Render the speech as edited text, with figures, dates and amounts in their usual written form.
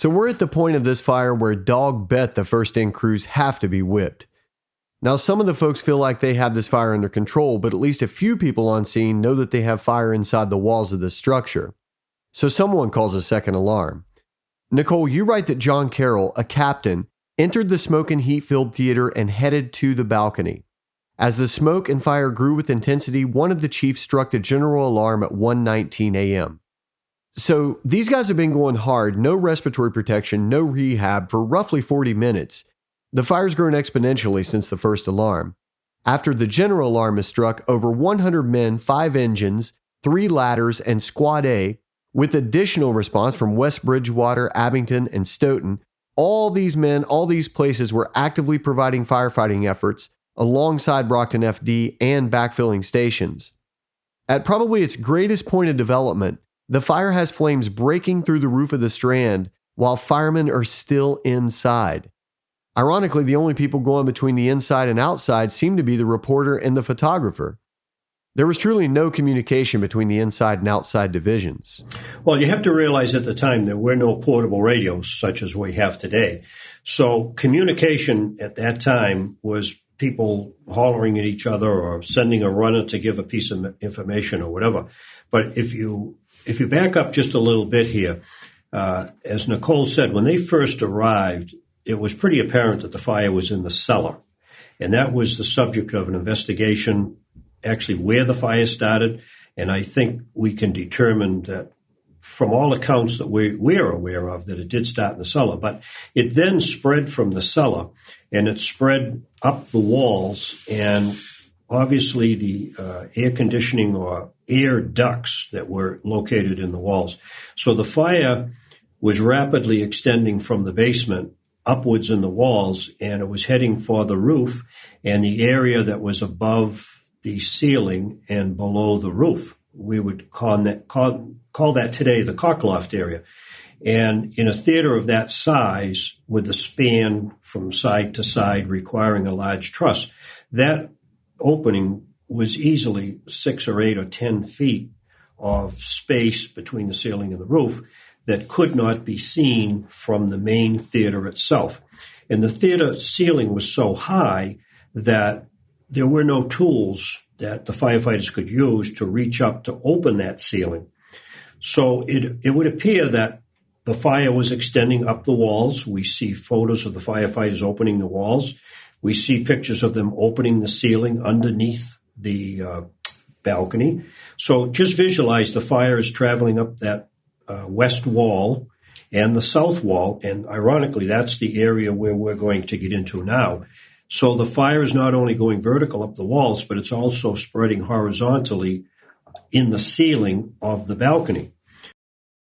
So we're at the point of this fire where dog bet the first-in crews have to be whipped. Now, some of the folks feel like they have this fire under control, but at least a few people on scene know that they have fire inside the walls of this structure. So someone calls a second alarm. Nicole, you write that John Carroll, a captain, entered the smoke and heat-filled theater and headed to the balcony. As the smoke and fire grew with intensity, one of the chiefs struck the general alarm at 1:19 a.m. So these guys have been going hard, no respiratory protection, no rehab for roughly 40 minutes. The fire's grown exponentially since the first alarm. After the general alarm is struck, over 100 men, 5 engines, 3 ladders, and Squad A, with additional response from West Bridgewater, Abington, and Stoughton, all these men, all these places were actively providing firefighting efforts alongside Brockton FD and backfilling stations. At probably its greatest point of development, the fire has flames breaking through the roof of the Strand while firemen are still inside. Ironically, the only people going between the inside and outside seem to be the reporter and the photographer. There was truly no communication between the inside and outside divisions. Well, you have to realize at the time there were no portable radios such as we have today. So communication at that time was people hollering at each other or sending a runner to give a piece of information or whatever. But if you back up just a little bit here, as Nicole said, when they first arrived, it was pretty apparent that the fire was in the cellar. And that was the subject of an investigation, actually where the fire started. And I think we can determine that from all accounts that we're aware of, that it did start in the cellar. But it then spread from the cellar, and it spread up the walls. And obviously the air conditioning or air ducts that were located in the walls. So the fire was rapidly extending from the basement upwards in the walls, and it was heading for the roof and the area that was above the ceiling and below the roof. We would call that today the cockloft area. And in a theater of that size, with the span from side to side requiring a large truss, that opening was easily 6 or 8 or 10 feet of space between the ceiling and the roof that could not be seen from the main theater itself. And the theater ceiling was so high that there were no tools that the firefighters could use to reach up to open that ceiling. So it would appear that the fire was extending up the walls. We see photos of the firefighters opening the walls. We see pictures of them opening the ceiling underneath the balcony. So just visualize the fire is traveling up that west wall and the south wall, and ironically, that's the area where we're going to get into now. So the fire is not only going vertical up the walls, but it's also spreading horizontally in the ceiling of the balcony.